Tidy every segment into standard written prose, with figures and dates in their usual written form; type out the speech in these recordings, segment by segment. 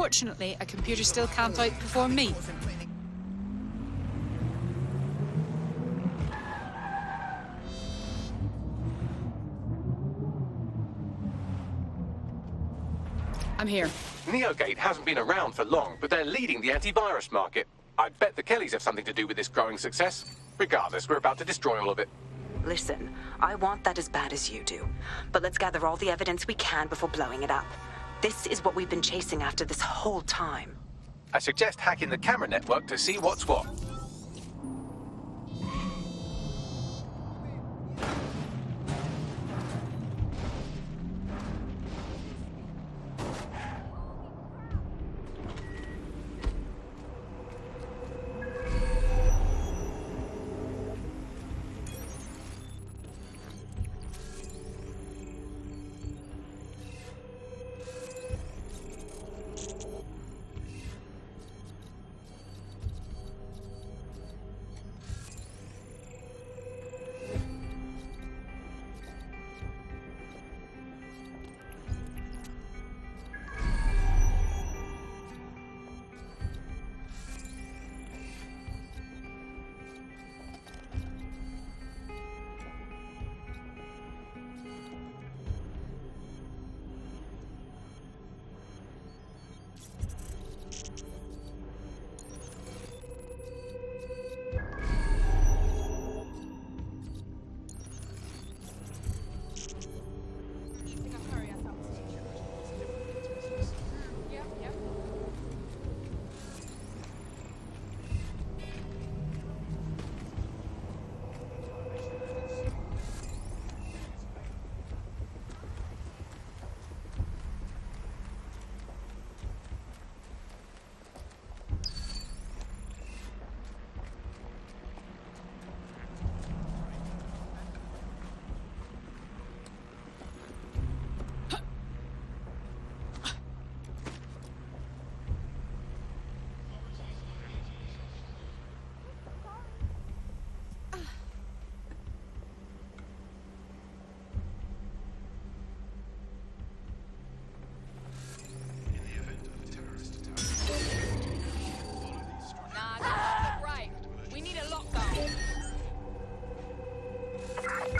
Unfortunately, a computer still can't outperform me. I'm here. NeoGate hasn't been around for long, but they're leading the antivirus market. I bet the Kellys have something to do with this growing success. Regardless, we're about to destroy all of it. Listen, I want that as bad as you do. But let's gather all the evidence we can before blowing it up. This is what we've been chasing after this whole time. I suggest hacking the camera network to see what's what.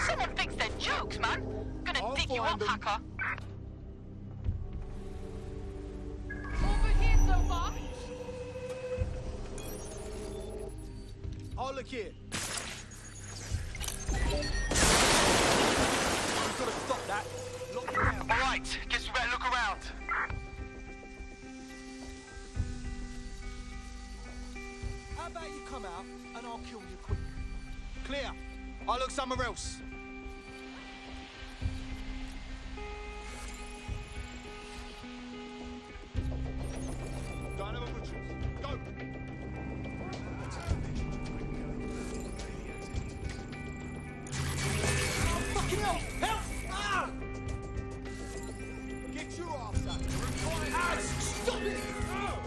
Someone thinks they're jokes, man. Gonna dig you up, hacker. Over here so far. Oh, look here. We've got to stop that. Look around. All right, guess we better look around. How about you come out and I'll kill you quick? Clear. I'll look somewhere else. Dynamo Butchers, go! Oh, fucking hell! Help! Ah! Get your ass out! Ah, stop it! Ah!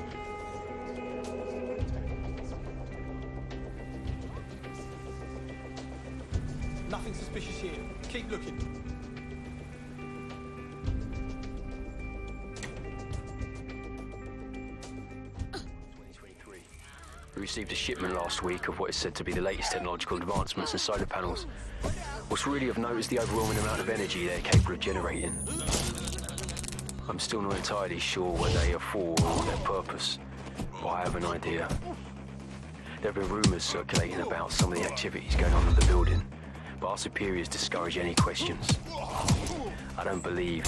Nothing suspicious here. Keep looking. We received a shipment last week of what is said to be the latest technological advancements in solar panels. What's really of note is the overwhelming amount of energy they're capable of generating. I'm still not entirely sure what they are for or their purpose, but I have an idea. There have been rumours circulating about some of the activities going on in the building, but our superiors discourage any questions. I don't believe.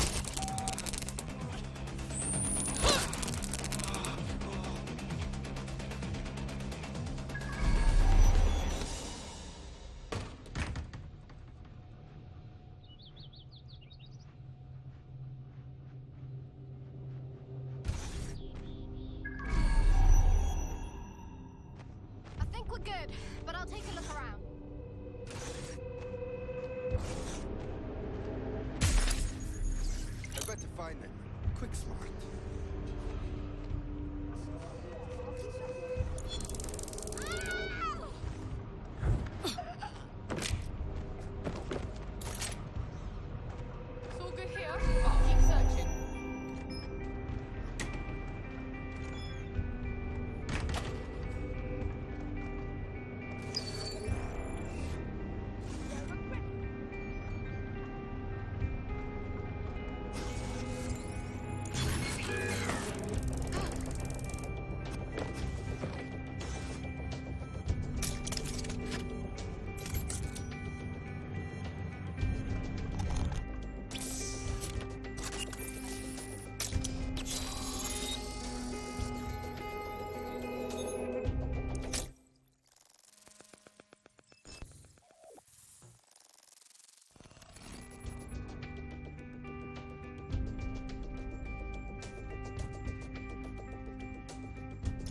I think we're good, but I'll take a look around. I better find them. Quick, smart. It's all good here. I'll keep searching.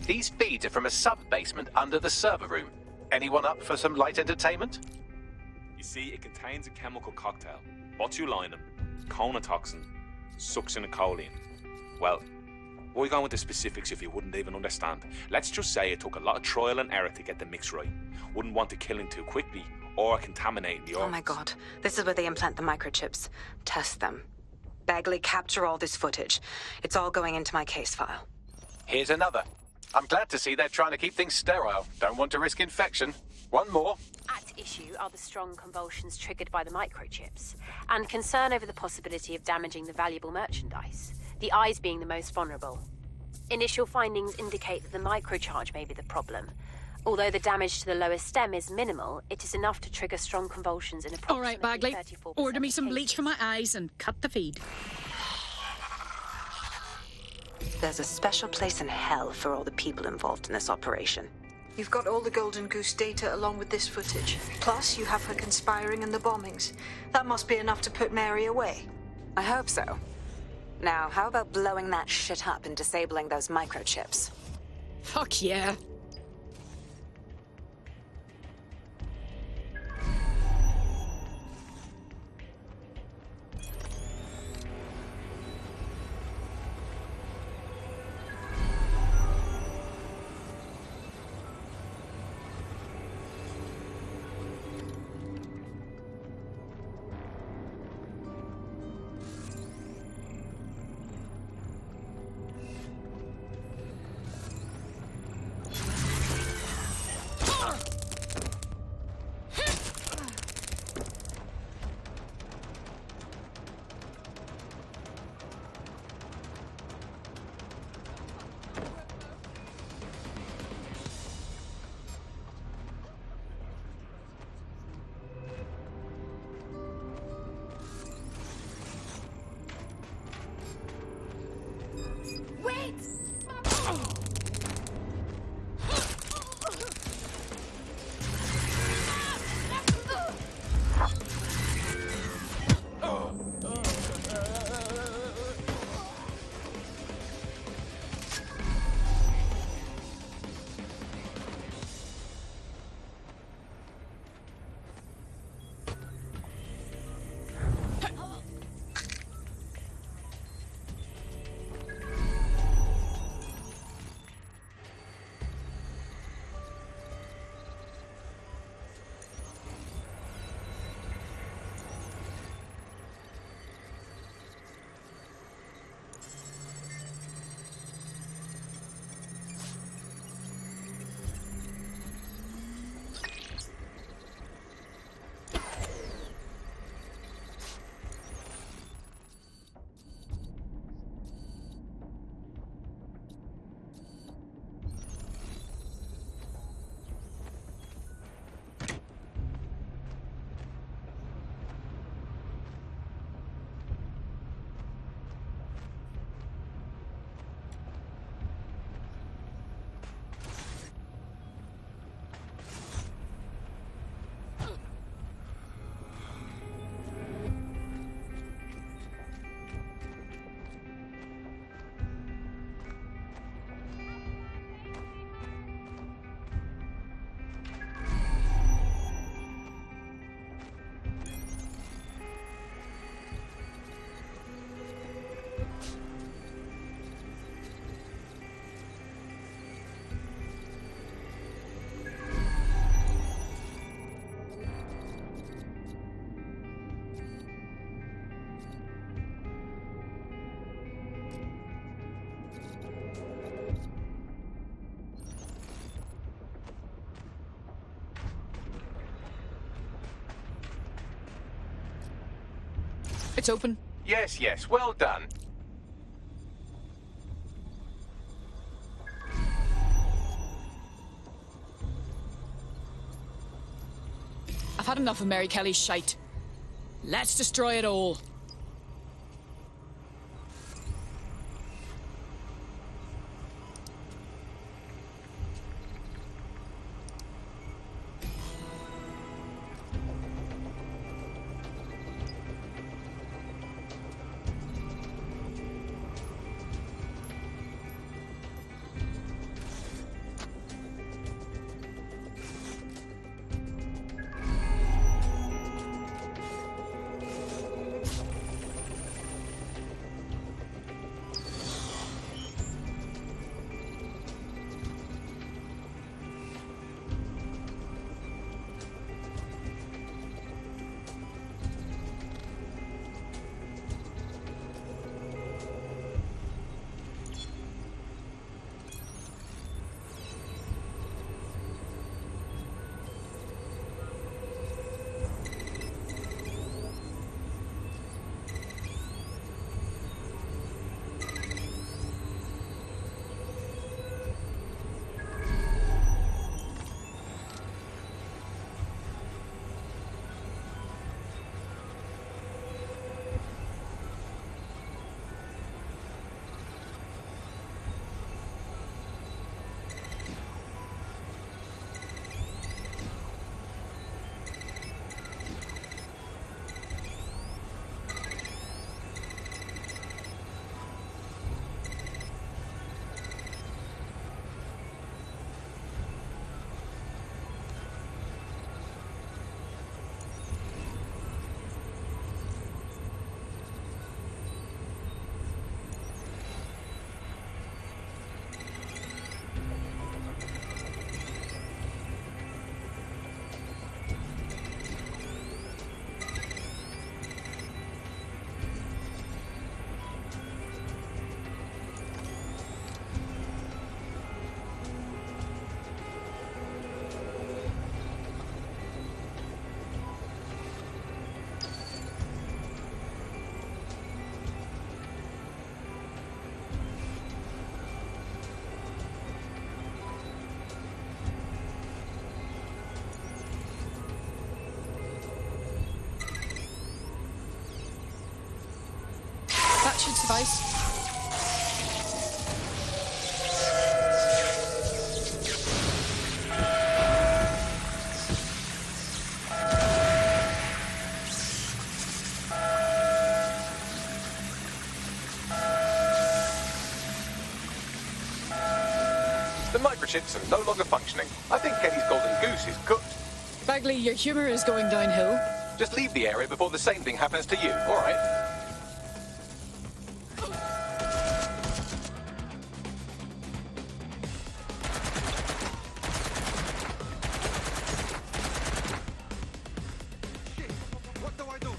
These feeds are from a sub-basement under the server room. Anyone up for some light entertainment? You see, it contains a chemical cocktail. Botulinum, conotoxin, succinylcholine. Well, why go into specifics if you wouldn't even understand? Let's just say it took a lot of trial and error to get the mix right. Wouldn't want to kill him too quickly or contaminating the organs. Oh my god. This is where they implant the microchips. Test them. Bagley, capture all this footage. It's all going into my case file. Here's another. I'm glad to see they're trying to keep things sterile. Don't want to risk infection. One more. At issue are the strong convulsions triggered by the microchips, and concern over the possibility of damaging the valuable merchandise, the eyes being the most vulnerable. Initial findings indicate that the microcharge may be the problem. Although the damage to the lower stem is minimal, it is enough to trigger strong convulsions in All right, approximately Bagley. 34% Order me some of bleach cases. for my eyes and cut the feed. There's a special place in hell for all the people involved in this operation. You've got all the Golden Goose data along with this footage. Plus, you have her conspiring in the bombings. That must be enough to put Mary away. I hope so. Now, how about blowing that shit up and disabling those microchips? Fuck yeah. It's open. Yes, yes, well done. I've had enough of Mary Kelly's shite. Let's destroy it all. suffice? The microchips are no longer functioning. I think Kelly's golden goose is cooked. Bagley, your humor is going downhill. Just leave the area before the same thing happens to you, all right? What do I do?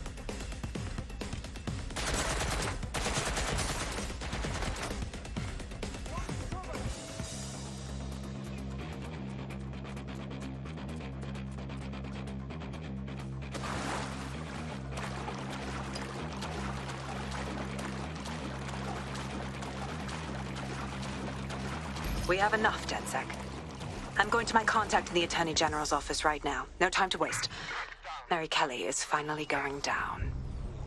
We have enough, DedSec. I'm going to my contact in the Attorney General's office right now. No time to waste. Mary Kelly is finally going down.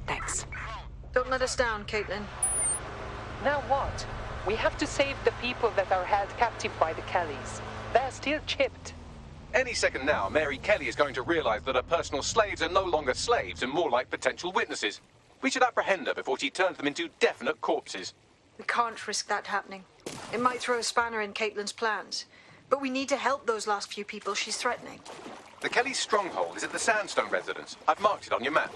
Thanks. Don't let us down, Caitlin. Now what? We have to save the people that are held captive by the Kellys. They're still chipped. Any second now, Mary Kelly is going to realize that her personal slaves are no longer slaves and more like potential witnesses. We should apprehend her before she turns them into definite corpses. We can't risk that happening. It might throw a spanner in Caitlin's plans. But we need to help those last few people she's threatening. The Kelly stronghold is at the Sandstone residence. I've marked it on your map.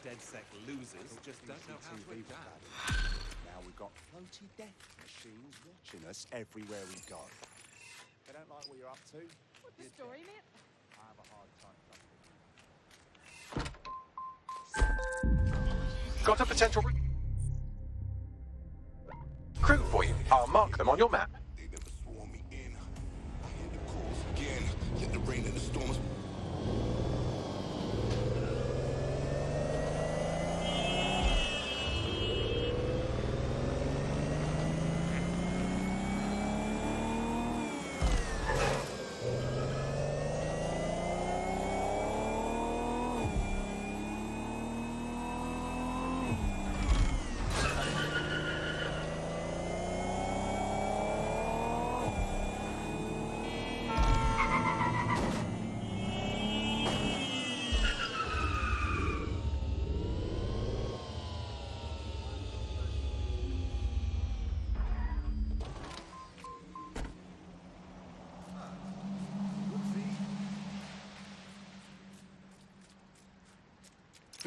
DedSec losers just don't know how to adapt. Now we've got floaty death machines watching us everywhere we go. They don't like what you're up to. What's the story, mate? I have a hard time. Got a potential crew for you. I'll mark them on your map. They never swarm me in. I hear the calls again. Let the rain and the storms.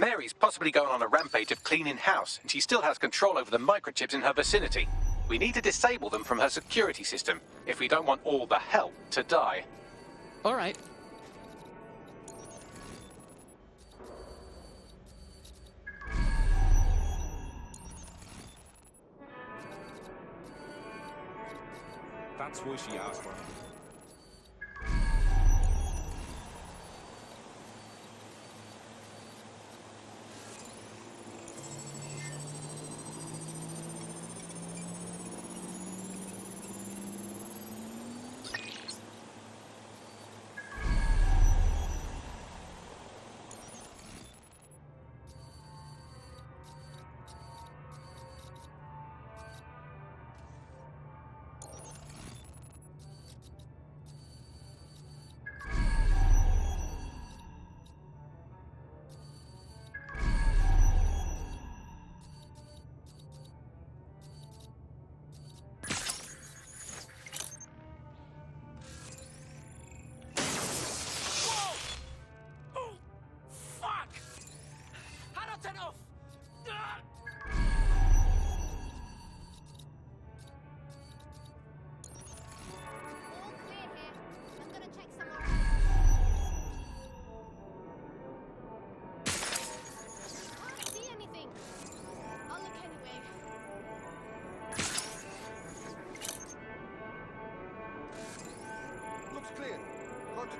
Mary's possibly going on a rampage of cleaning house, and she still has control over the microchips in her vicinity. We need to disable them from her security system if we don't want all the help to die. All right. That's why she asked for him.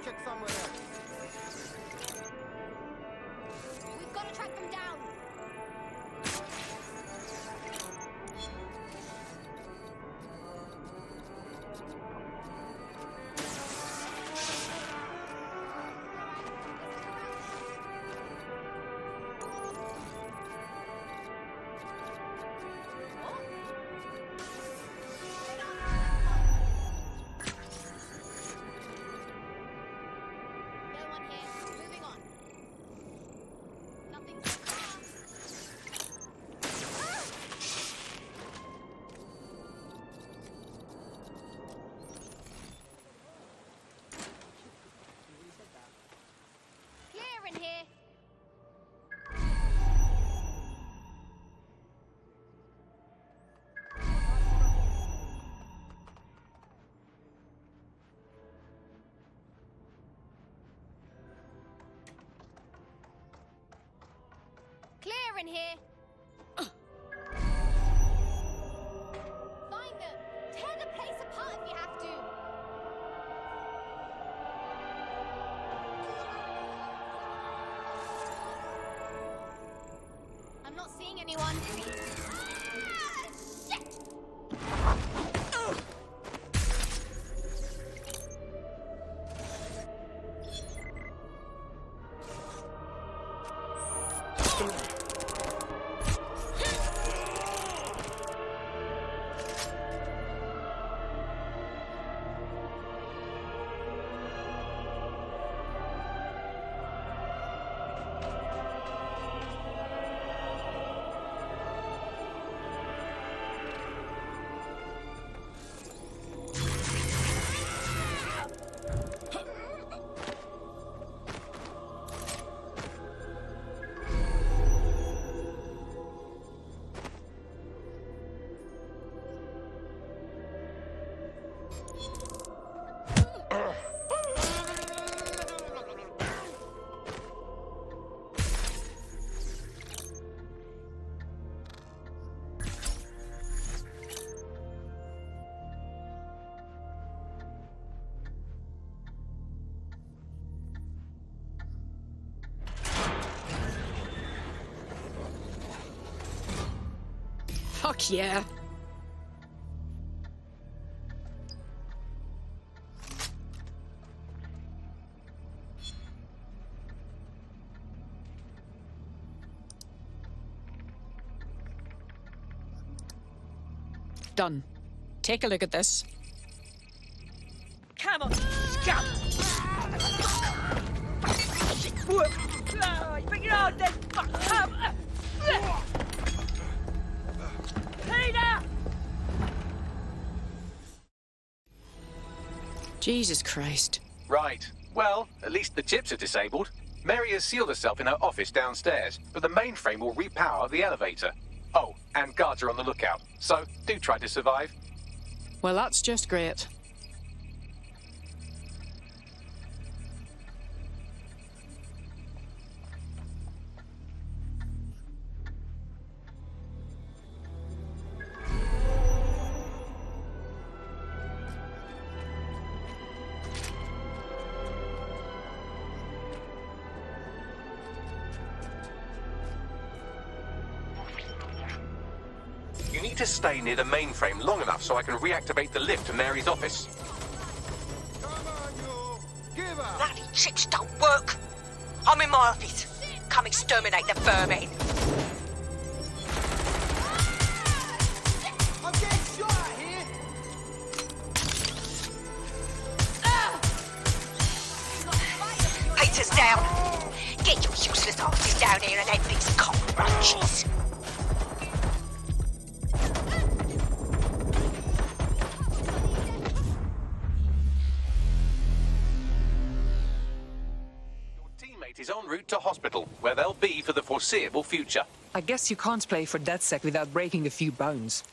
check somewhere else. We've got to track them down. in here. Find them. Tear the place apart if you have to. I'm not seeing anyone. Ah, shit! Fuck yeah. Done. Take a look at this. Come on, come! Bring it on then! Come! Peter! Jesus Christ. Right. Well, at least the chips are disabled. Mary has sealed herself in her office downstairs, but the mainframe will repower the elevator. Oh, and guards are on the lookout, so do try to survive. Well, that's just great. You need to stay near the mainframe long enough so I can reactivate the lift to Mary's office. Bloody chips don't work. I'm in my office. Come exterminate the vermin. I'm getting shot at here. Peter's down. Get your useless asses down here and end these cockroaches. Is en route to hospital, where they'll be for the foreseeable future. I guess you can't play for DedSec without breaking a few bones.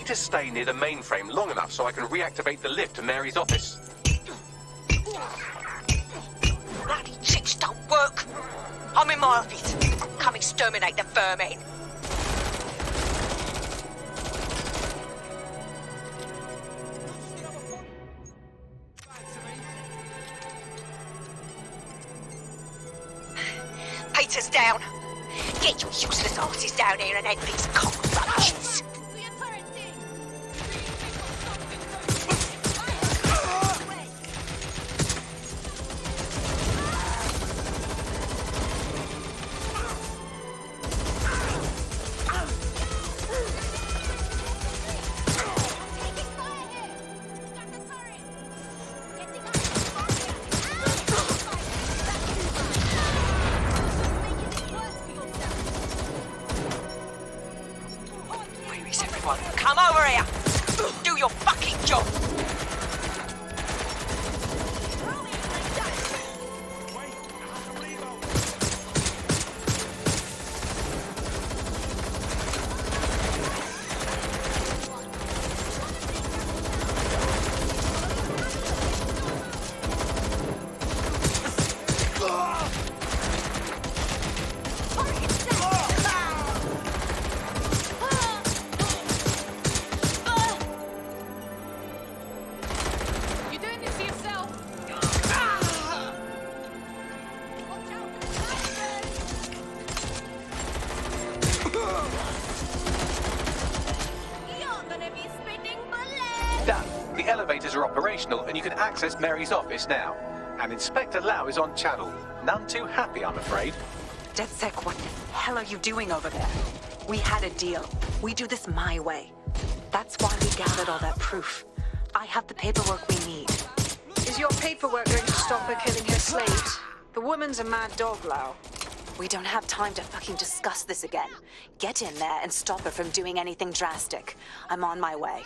To stay near the mainframe long enough so I can reactivate the lift to Mary's office. Bloody chips don't work. I'm in my office. Come exterminate the vermin. Peter's down. Get your useless asses down here and end these cockroaches. Come over here. Do your fucking job. And you can access Mary's office now. And Inspector Lau is on channel. None too happy, I'm afraid. DedSec, what the hell are you doing over there? We had a deal. We do this my way. That's why we gathered all that proof. I have the paperwork we need. Is your paperwork going to stop her killing her slaves? The woman's a mad dog, Lau. We don't have time to fucking discuss this again. Get in there and stop her from doing anything drastic. I'm on my way.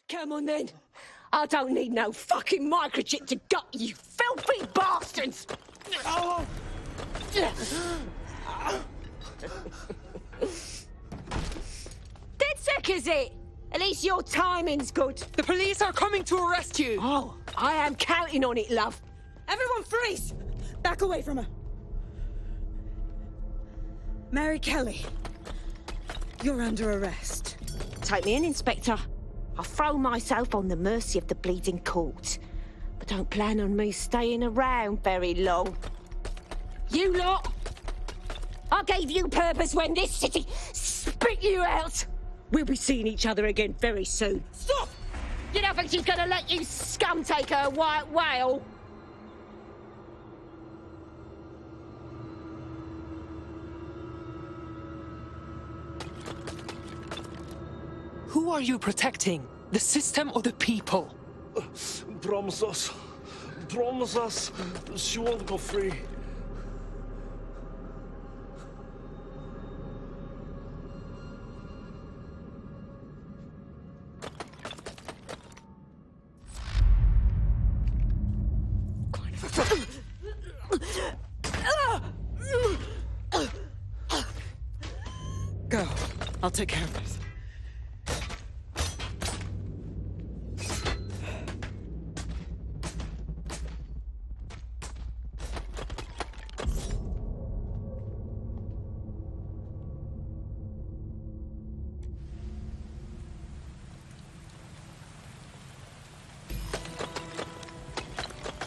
Come on then. I don't need no fucking microchip to gut you filthy bastards! Oh. DedSec, is it? At least your timing's good. The police are coming to arrest you. Oh, I am counting on it, love. Everyone freeze! Back away from her. Mary Kelly, you're under arrest. Take me in, Inspector. I'll throw myself on the mercy of the bleeding court. But don't plan on me staying around very long. You lot! I gave you purpose when this city spit you out! We'll be seeing each other again very soon. Stop! You don't think she's gonna let you scum take her white whale? Who are you protecting? The system or the people? Promise us. Promise us. She won't go free. Go. I'll take care of this.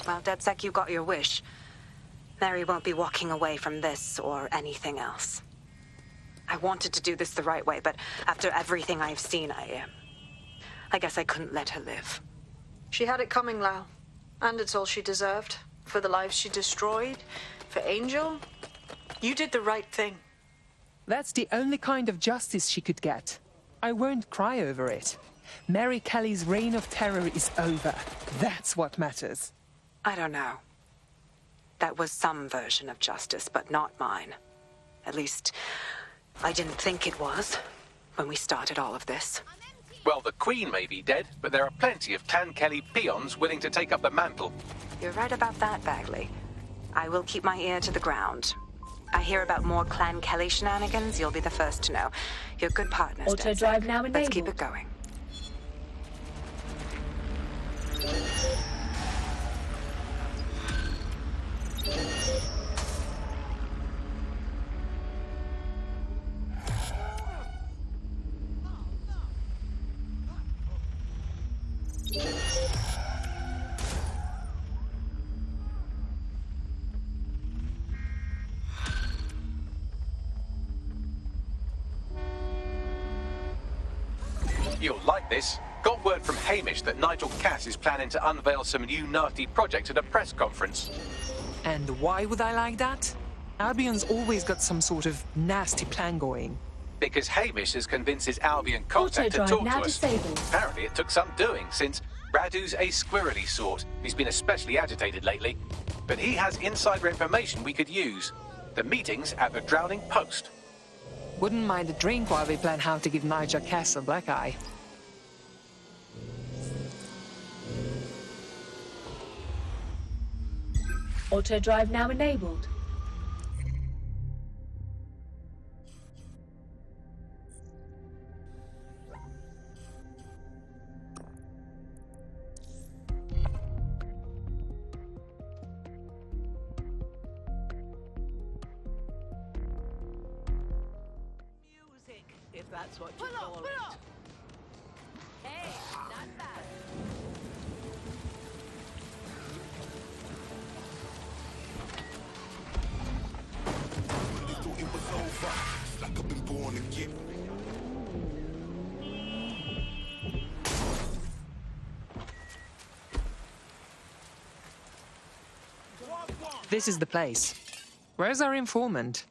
Well, DedSec, you got your wish. Mary won't be walking away from this or anything else. I wanted to do this the right way, but after everything I've seen, I guess I couldn't let her live. She had it coming, Lau. And it's all she deserved. For the lives she destroyed, for Angel. You did the right thing. That's the only kind of justice she could get. I won't cry over it. Mary Kelly's reign of terror is over. That's what matters. I don't know. That was some version of justice, but not mine. At least, I didn't think it was when we started all of this. Well, the Queen may be dead, but there are plenty of Clan Kelly peons willing to take up the mantle. You're right about that, Bagley. I will keep my ear to the ground. I hear about more Clan Kelly shenanigans, you'll be the first to know. You're good partners, Auto drive now enabled. Let's keep it going. You'll like this. Got word from Hamish that Nigel Cass is planning to unveil some new nasty project at a press conference. And why would I like that? Albion's always got some sort of nasty plan going. Because Hamish has convinced his Albion contact to talk to us. Apparently it took some doing, since Radu's a squirrely sort. He's been especially agitated lately. But he has insider information we could use. The meeting's at the Drowning Post. Wouldn't mind a drink while we plan how to give Nigel Cass a black eye. Auto drive now enabled. If that's what you call it. Hey, not bad. It was over. It's like I've been born again. This is the place. Where's our informant?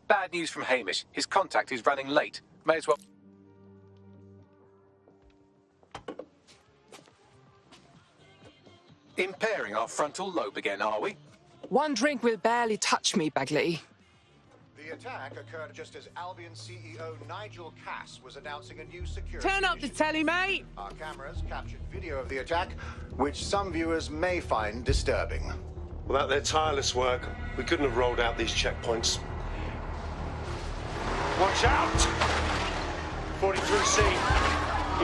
Bad news from Hamish. His contact is running late. May as well... Impairing our frontal lobe again, are we? One drink will barely touch me, Bagley. The attack occurred just as Albion CEO Nigel Cass was announcing a new security Turn up the telly, mate! Our cameras captured video of the attack, which some viewers may find disturbing. Without their tireless work, we couldn't have rolled out these checkpoints. Watch out! 43C.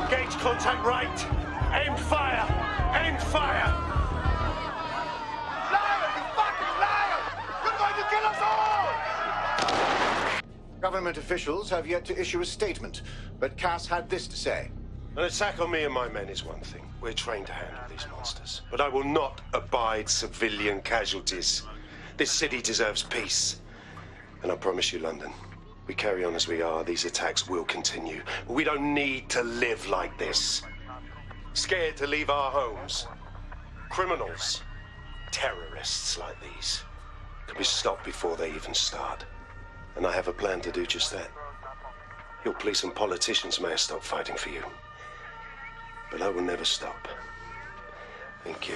Engage contact right. Aim fire! Aim fire! Liar! You fucking liar! You're going to kill us all! Government officials have yet to issue a statement, but Cass had this to say. An attack on me and my men is one thing. We're trained to handle these monsters. But I will not abide civilian casualties. This city deserves peace. And I promise you, London, we carry on as we are, these attacks will continue. But we don't need to live like this. Scared to leave our homes. Criminals, terrorists like these can be stopped before they even start. And I have a plan to do just that. Your police and politicians may have stopped fighting for you. But I will never stop. Thank you.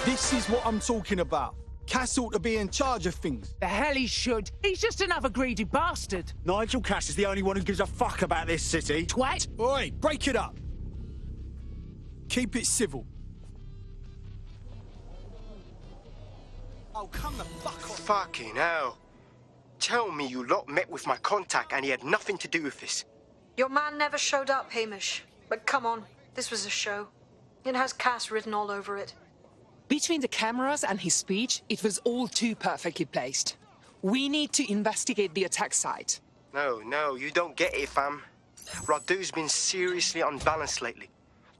This is what I'm talking about. Cass ought to be in charge of things. The hell he should. He's just another greedy bastard. Nigel Cass is the only one who gives a fuck about this city. Twat! Oi, break it up. Keep it civil. Oh, come the fuck on. Fucking hell. Tell me you lot met with my contact and he had nothing to do with this. Your man never showed up, Hamish. But come on, this was a show. It has Cass written all over it. Between the cameras and his speech, it was all too perfectly placed. We need to investigate the attack site. No, you don't get it, fam. Radu's been seriously unbalanced lately.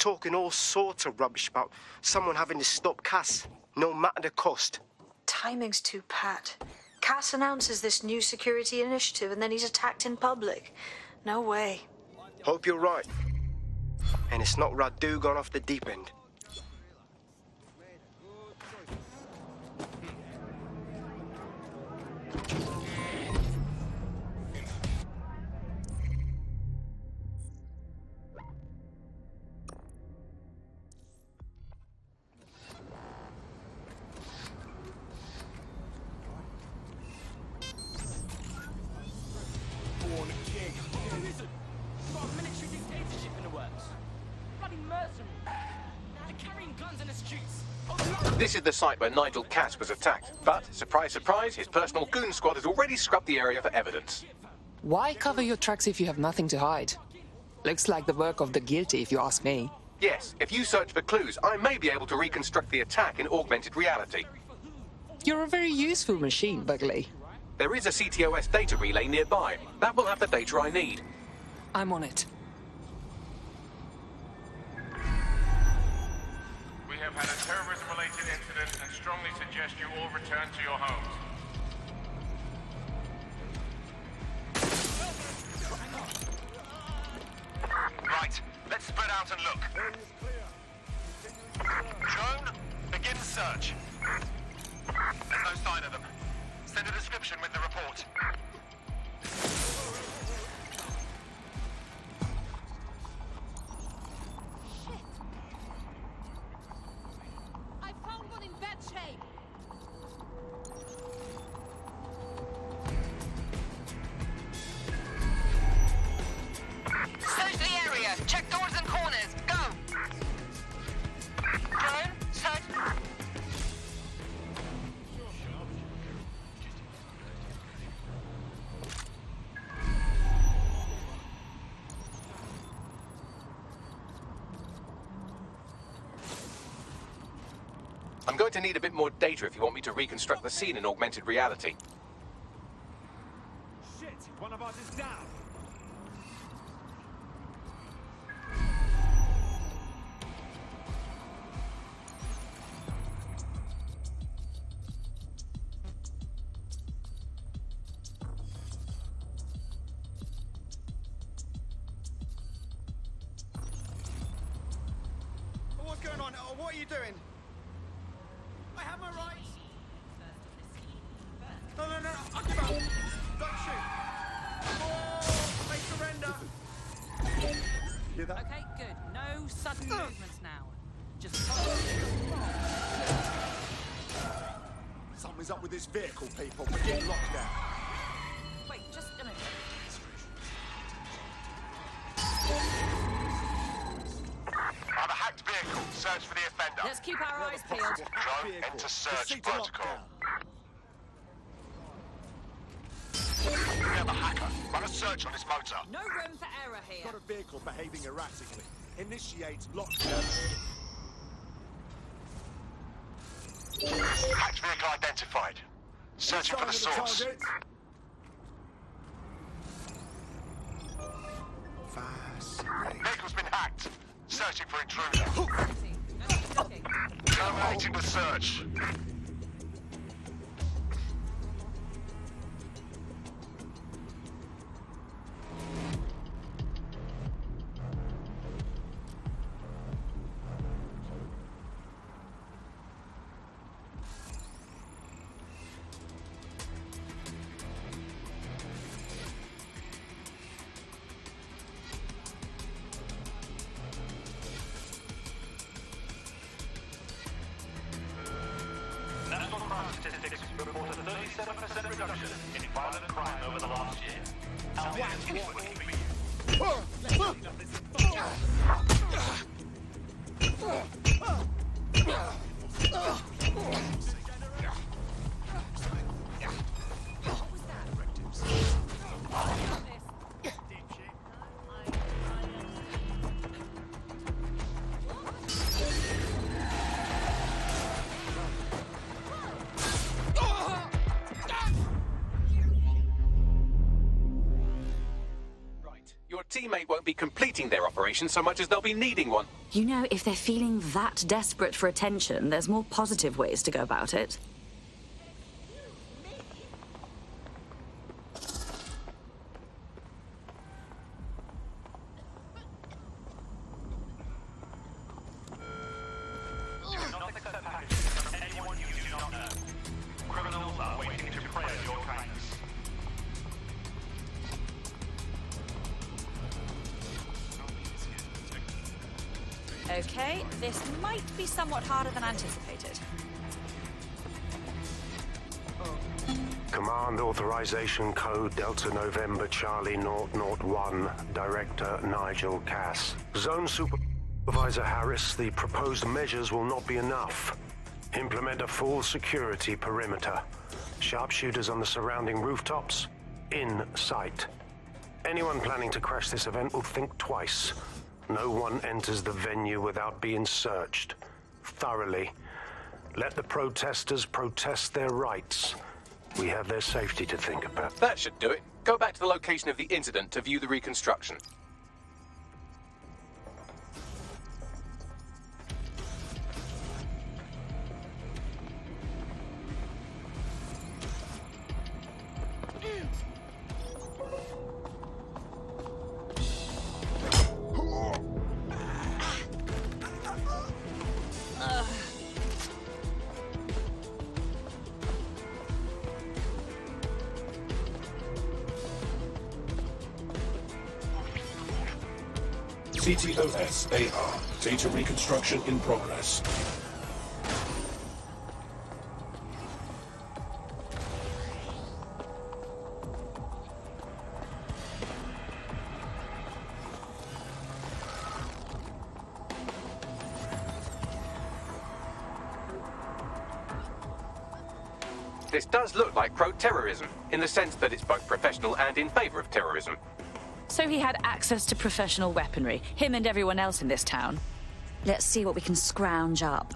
talking all sorts of rubbish about someone having to stop Cass, no matter the cost. Timing's too pat. Cass announces this new security initiative and then he's attacked in public. No way. Hope you're right. And it's not Radu gone off the deep end. This is the site where Nigel Cass was attacked, but, surprise, surprise, his personal goon squad has already scrubbed the area for evidence. Why cover your tracks if you have nothing to hide? Looks like the work of the guilty, if you ask me. Yes, if you search for clues, I may be able to reconstruct the attack in augmented reality. You're a very useful machine, Backlight. There is a CTOS data relay nearby. That will have the data I need. I'm on it. We have had a terrorism-related incident and strongly suggest you all return to your homes. Right, let's spread out and look. Drone, begin search. There's no sign of them. Send a description with the report. I found one in bad shape. Search the area. Check doors and corners. Go. Drone, search. I'm going to need a bit more data if you want me to reconstruct the scene in augmented reality. Shit, one of ours is down. What's going on? What are you doing? I have my rights. No, I give up. Don't shoot. Oh, they surrender. Hear that? Okay, good. No sudden movements now. Just Something's up with this vehicle, people. We're getting locked down. wait, just a minute. On a hacked vehicle, search for the offender. Let's keep our eyes peeled. Drone, enter search protocol. We have a hacker. Run a search on his motor. No room for error here. Got a vehicle behaving erratically. Initiate lockdown. Hacked vehicle identified. Searching for the source. Vehicle's been hacked. Searching for intruder. Terminating the search. teammate won't be completing their operation so much as they'll be needing one. You know, if they're feeling that desperate for attention, there's more positive ways to go about it. Okay, this might be somewhat harder than anticipated. Command authorization code Delta November Charlie 001, Director Nigel Cass. Zone Supervisor Harris, the proposed measures will not be enough. Implement a full security perimeter. Sharpshooters on the surrounding rooftops, in sight. Anyone planning to crash this event will think twice. No one enters the venue without being searched. Thoroughly. Let the protesters protest their rights. We have their safety to think about. That should do it. Go back to the location of the incident to view the reconstruction. CTOS AR. Data reconstruction in progress. This does look like pro-terrorism, in the sense that it's both professional and in favor of terrorism. So he had access to professional weaponry, him and everyone else in this town. Let's see what we can scrounge up.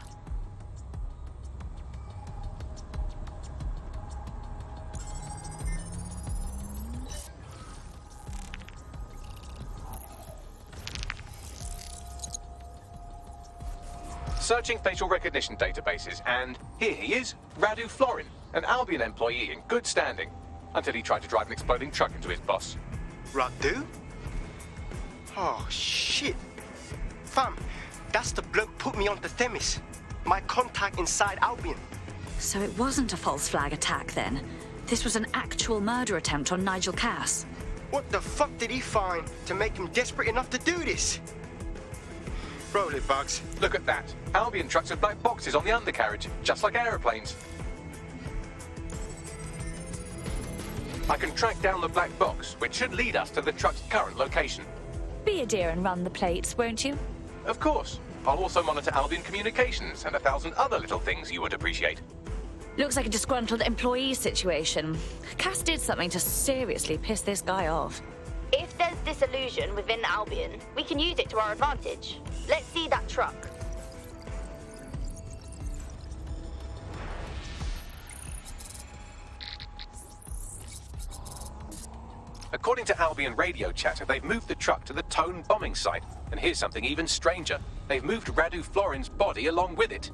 Searching facial recognition databases, and here he is, Radu Florin, an Albion employee in good standing, until he tried to drive an exploding truck into his boss. Radu? Oh, shit. Fam, that's the bloke put me onto Themis. My contact inside Albion. So it wasn't a false flag attack then? This was an actual murder attempt on Nigel Cass. What the fuck did he find to make him desperate enough to do this? Roll it, Bugs. Look at that. Albion trucks with black boxes on the undercarriage, just like aeroplanes. I can track down the black box, which should lead us to the truck's current location. Be a dear and run the plates, won't you? Of course. I'll also monitor Albion communications and 1,000 other little things you would appreciate. Looks like a disgruntled employee situation. Cass did something to seriously piss this guy off. If there's disillusion within Albion, we can use it to our advantage. Let's see that truck. According to Albion radio chatter, they've moved the truck to the Tone bombing site. And here's something even stranger. They've moved Radu Florin's body along with it.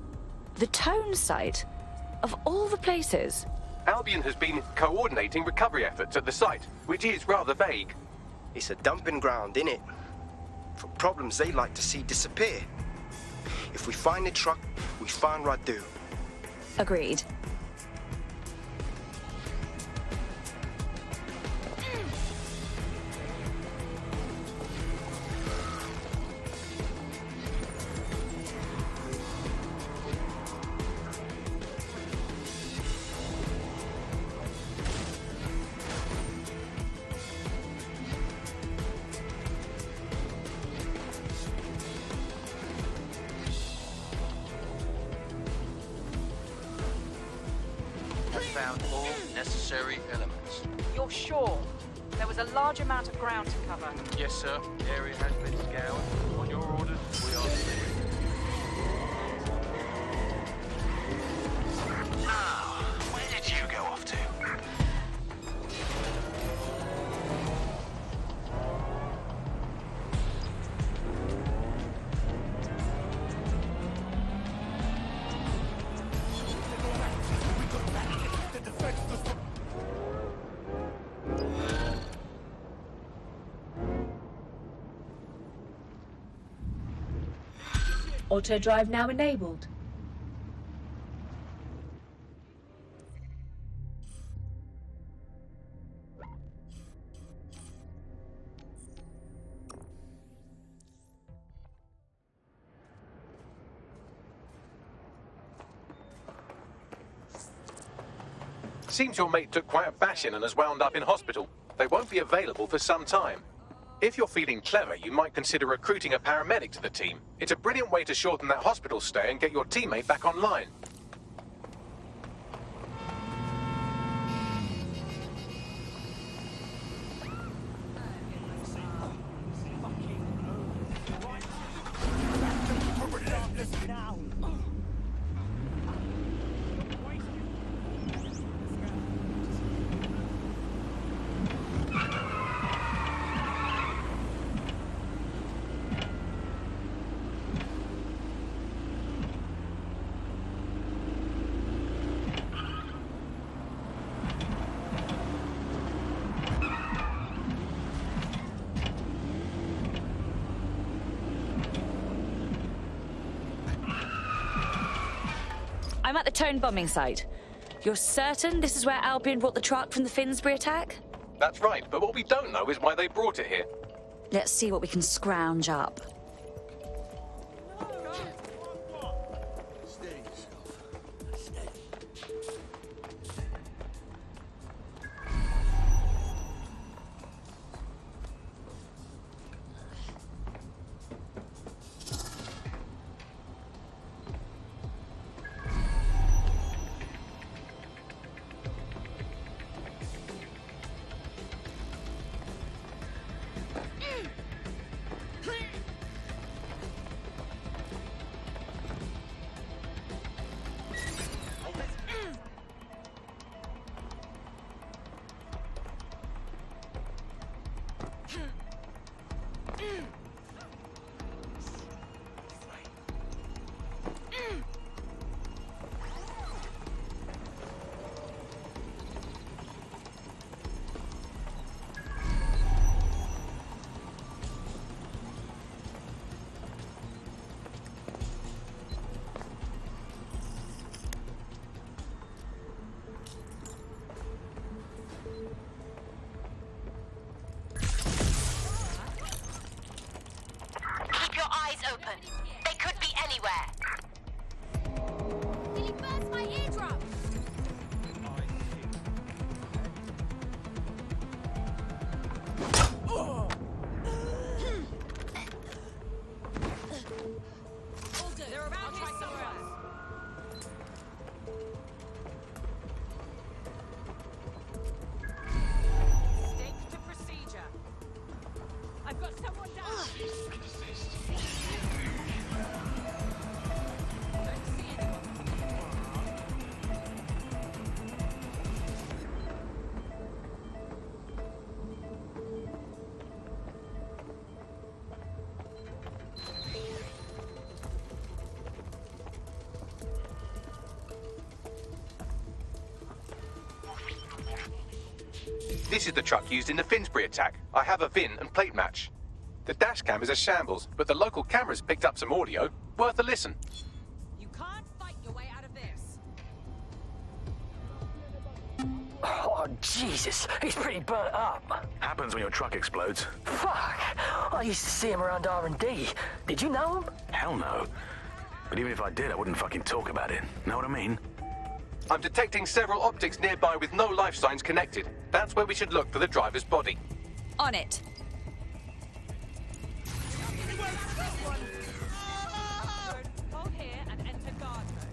The Tone site? Of all the places? Albion has been coordinating recovery efforts at the site, which is rather vague. It's a dumping ground, innit? For problems they like to see disappear. If we find the truck, we find Radu. Agreed. Found all necessary elements. You're sure? There was a large amount of ground to cover. Yes, sir. The area has been scoured. On your orders, we are delivering. Now, where did you go off to? Auto drive now enabled. Seems your mate took quite a bashing and has wound up in hospital. They won't be available for some time. If you're feeling clever, you might consider recruiting a paramedic to the team. It's a brilliant way to shorten that hospital stay and get your teammate back online. I'm at the Tone bombing site. You're certain this is where Albion brought the truck from the Finsbury attack? That's right, but what we don't know is why they brought it here. Let's see what we can scrounge up. Open. They could be anywhere. Did he burst my eardrum? They're around here somewhere. Stick to procedure. I've got someone down. This is the truck used in the Finsbury attack. I have a VIN and plate match. The dash cam is a shambles, but the local cameras picked up some audio. Worth a listen. You can't fight your way out of this. Oh, Jesus. He's pretty burnt up. Happens when your truck explodes. Fuck. I used to see him around R&D. Did you know him? Hell no. But even if I did, I wouldn't fucking talk about it. Know what I mean? I'm detecting several optics nearby with no life signs connected. That's where we should look for the driver's body. On it. Hold here and enter guard mode.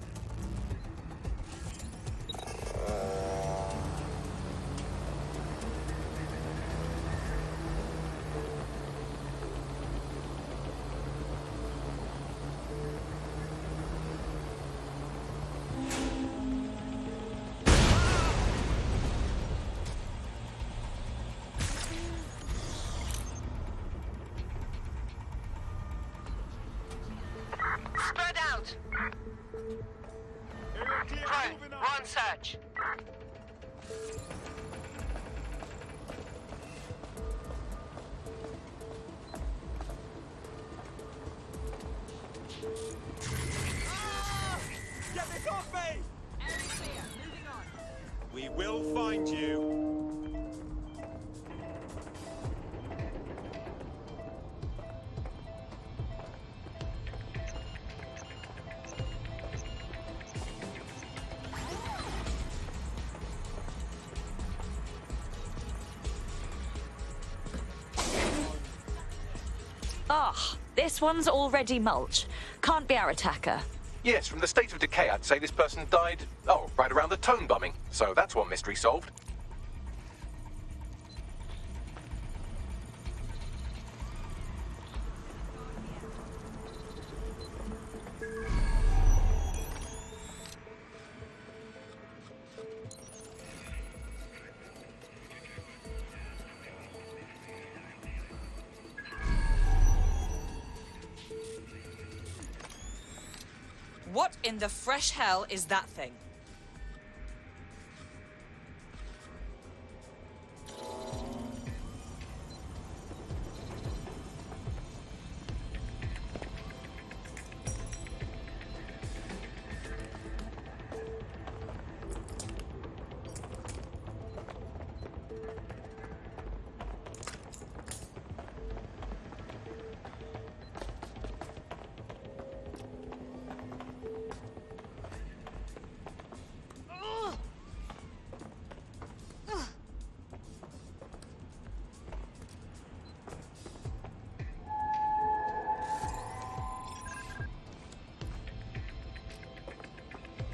Spread out. Right, run search. Get this off me! Area clear. Moving on. We will find you. Ah, this one's already mulch. Can't be our attacker. Yes, from the state of decay, I'd say this person died, right around the tone bombing. So that's one mystery solved. What in the fresh hell is that thing?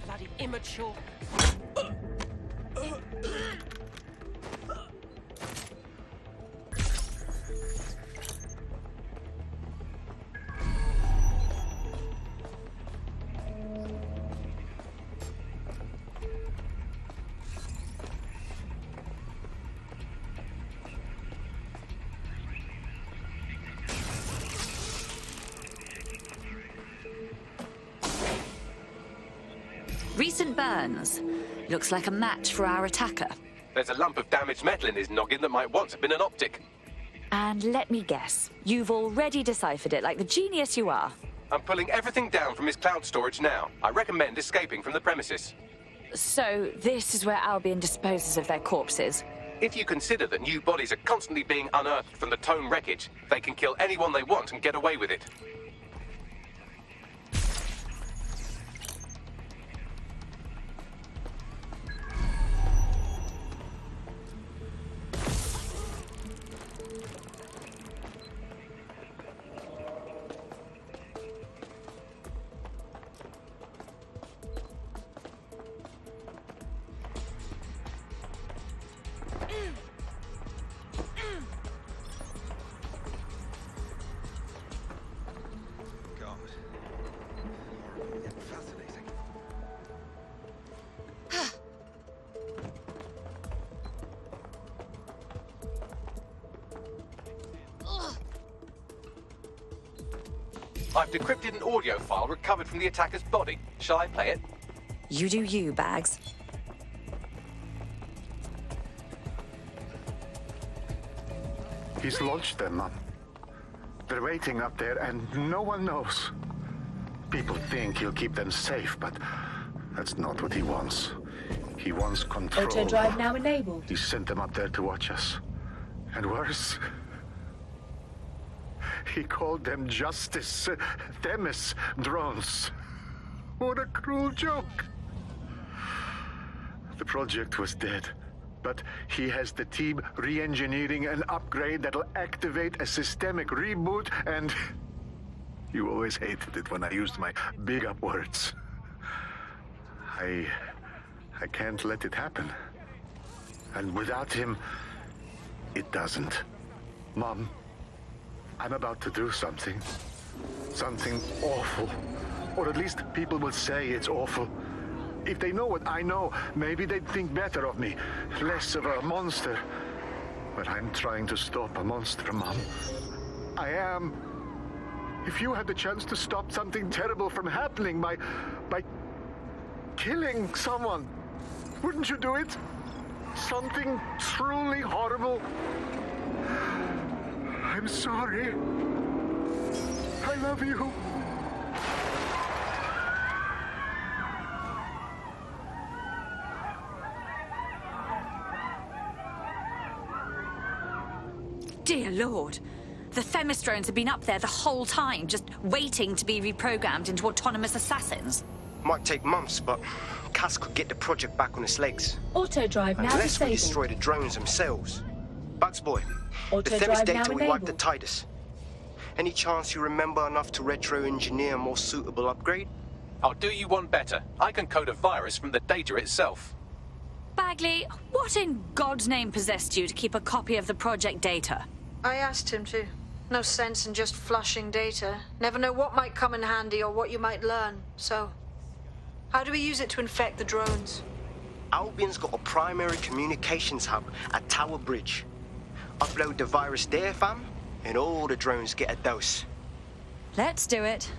Bloody immature. Recent burns. Looks like a match for our attacker. There's a lump of damaged metal in his noggin that might once have been an optic. And let me guess, you've already deciphered it like the genius you are. I'm pulling everything down from his cloud storage now. I recommend escaping from the premises. So, this is where Albion disposes of their corpses? If you consider that new bodies are constantly being unearthed from the Tone wreckage, they can kill anyone they want and get away with it. I've decrypted an audio file recovered from the attacker's body. Shall I play it? You do you, Bags. He's launched them, Mum. They're waiting up there and no one knows. People think he'll keep them safe, but that's not what he wants. He wants control. Auto drive now enabled. He sent them up there to watch us. And worse, he called them Justice Themis drones. What a cruel joke. The project was dead, but he has the team re-engineering an upgrade that'll activate a systemic reboot, and you always hated it when I used my big up words. I can't let it happen. And without him, it doesn't. Mom, I'm about to do something. Something awful. Or at least people will say it's awful. If they know what I know, maybe they'd think better of me. Less of a monster. But I'm trying to stop a monster, Mom. I am. If you had the chance to stop something terrible from happening by killing someone, wouldn't you do it? Something truly horrible. I'm sorry. I love you. Dear Lord. The Themis drones have been up there the whole time, just waiting to be reprogrammed into autonomous assassins. Might take months, but Cass could get the project back on its legs. Auto drive now Unless we disabled. destroy the drones themselves. Bugs boy, Auto the Themis drive data now we wiped the enabled. Titus. Any chance you remember enough to retro-engineer a more suitable upgrade? I'll do you one better. I can code a virus from the data itself. Bagley, what in God's name possessed you to keep a copy of the project data? I asked him to. No sense in just flushing data. Never know what might come in handy or what you might learn. So, how do we use it to infect the drones? Albion's got a primary communications hub at Tower Bridge. Upload the virus there, fam, and all the drones get a dose. Let's do it.